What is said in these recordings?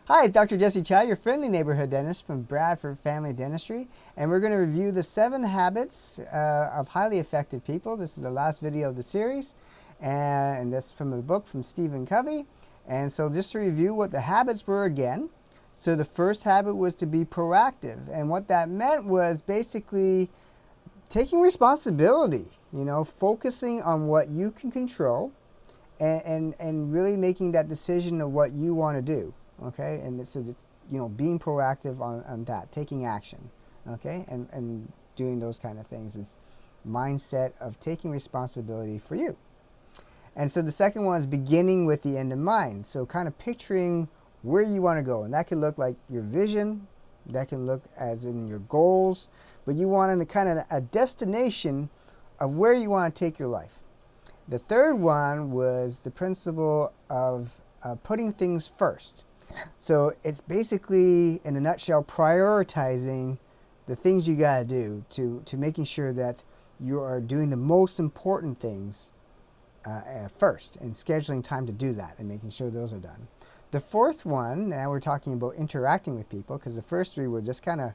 Hi, it's Dr. Jesse Chow, your friendly neighborhood dentist from Bradford Family Dentistry, and we're going to review the 7 habits of highly effective people. This is the last video of the series, and that's from a book from Stephen Covey. And so just to review what the habits were again. So the first habit was to be proactive, and what that meant was basically taking responsibility, focusing on what you can control and really making that decision of what you want to do. Okay, and it's being proactive on that, taking action, okay, and doing those kind of things is mindset of taking responsibility for you. And so the second one is beginning with the end in mind. So kind of picturing where you want to go, and that can look like your vision, that can look as in your goals, but you want a kind of a destination of where you want to take your life. The third one was the principle of putting things first. So it's basically, in a nutshell, prioritizing the things you got to do to making sure that you are doing the most important things first and scheduling time to do that and making sure those are done. The fourth one, now we're talking about interacting with people, because the first three were just kind of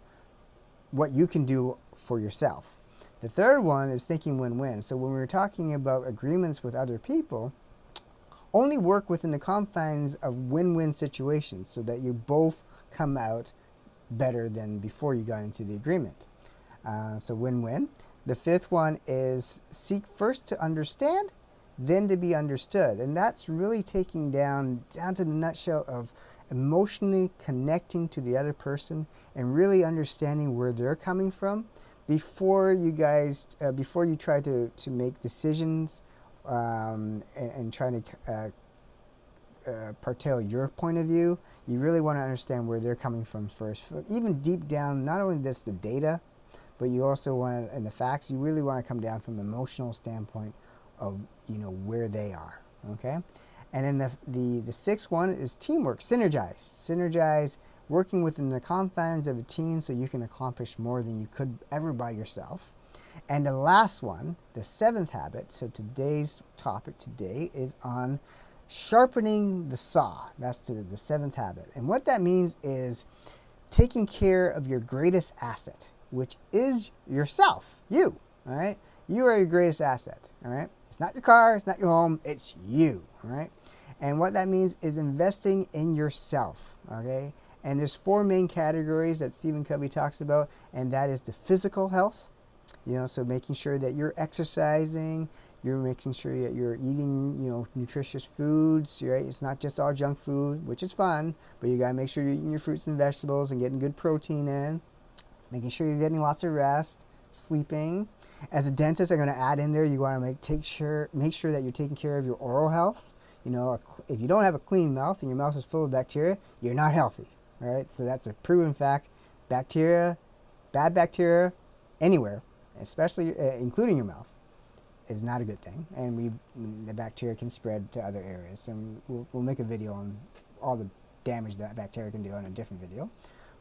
what you can do for yourself. The third one is thinking win-win. So when we're talking about agreements with other people, only work within the confines of win-win situations so that you both come out better than before you got into the agreement. So win-win. The fifth one is seek first to understand, then to be understood. And that's really taking down to the nutshell of emotionally connecting to the other person and really understanding where they're coming from before you try to make decisions and trying to partell your point of view. You really want to understand where they're coming from first. Even deep down, not only just the data, but you also want to, and the facts, you really want to come down from an emotional standpoint of where they are. Okay? And then the sixth one is teamwork, synergize. Synergize, working within the confines of a team so you can accomplish more than you could ever by yourself. And the last one, the seventh habit, so today's topic today is on sharpening the saw. That's the seventh habit. And what that means is taking care of your greatest asset, which is yourself, you, all right? You are your greatest asset, all right? It's not your car, it's not your home, it's you, all right? And what that means is investing in yourself, okay? And there's 4 main categories that Stephen Covey talks about, and that is the physical health, so making sure that you're exercising, you're making sure that you're eating, nutritious foods, right? It's not just all junk food, which is fun, but you got to make sure you're eating your fruits and vegetables and getting good protein in, making sure you're getting lots of rest, sleeping. As a dentist, I'm going to add in there, you want to make sure that you're taking care of your oral health. If you don't have a clean mouth and your mouth is full of bacteria, you're not healthy, all right? So that's a proven fact. Bad bacteria, anywhere, especially including your mouth, is not a good thing, and the bacteria can spread to other areas, and we'll make a video on all the damage that bacteria can do on a different video.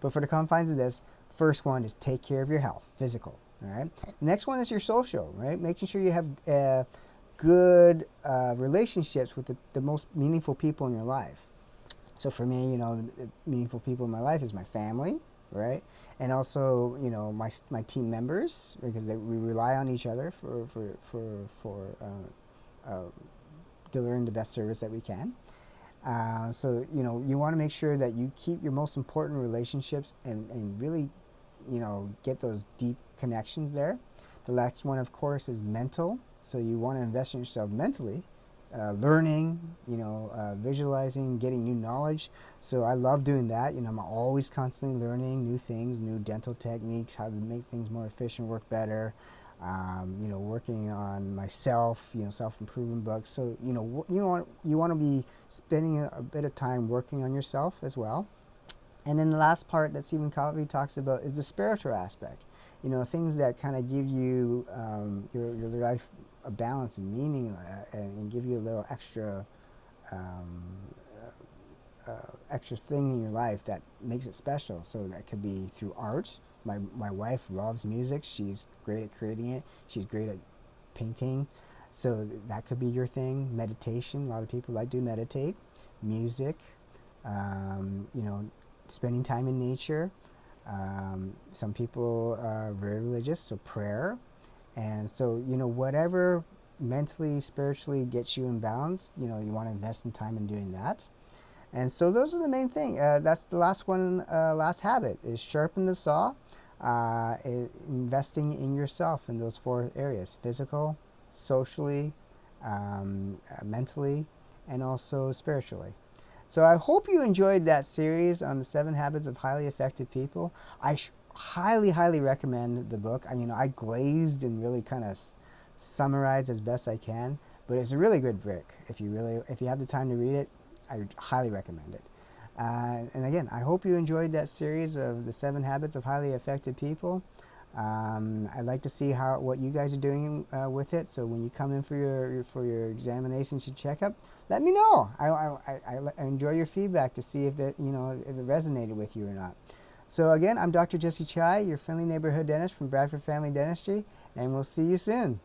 But for the confines of this, first one is take care of your health, physical, all right? The next one is your social, right? Making sure you have good relationships with the most meaningful people in your life. So for me, the meaningful people in my life is my family, right? And also, my team members, because we rely on each other for delivering the best service that we can. So you want to make sure that you keep your most important relationships and really, get those deep connections there. The next one, of course, is mental. So you want to invest in yourself mentally. Learning, visualizing, getting new knowledge. So I love doing that. I'm always constantly learning new things, new dental techniques, how to make things more efficient, work better. Working on myself, self-improvement books. So you want to be spending a bit of time working on yourself as well. And then the last part that Stephen Covey talks about is the spiritual aspect. Things that kind of give you your life a balance and meaning and give you a little extra thing in your life that makes it special. So that could be through art. My wife loves music. She's great at creating it. She's great at painting. So that could be your thing. Meditation. A lot of people like to meditate. Music. you know, spending time in nature. Some people are very religious, so prayer. And so, you know, whatever mentally, spiritually gets you in balance, you know, you want to invest in time in doing that. And so those are the main thing. That's the last one, last habit is sharpen the saw. Investing in yourself in those 4 areas: physical, socially, mentally, and also spiritually. So I hope you enjoyed that series on the 7 habits of highly effective people. I highly, highly recommend the book. You know, I glazed and really kind of summarized as best I can, but it's a really good book. If you have the time to read it, I highly recommend it. And again, I hope you enjoyed that series of the 7 habits of highly effective people. I'd like to see what you guys are doing with it. So when you come in for your examinations, your checkup, let me know. I enjoy your feedback to see if if it resonated with you or not. So again, I'm Dr. Jesse Chai, your friendly neighborhood dentist from Bradford Family Dentistry, and we'll see you soon.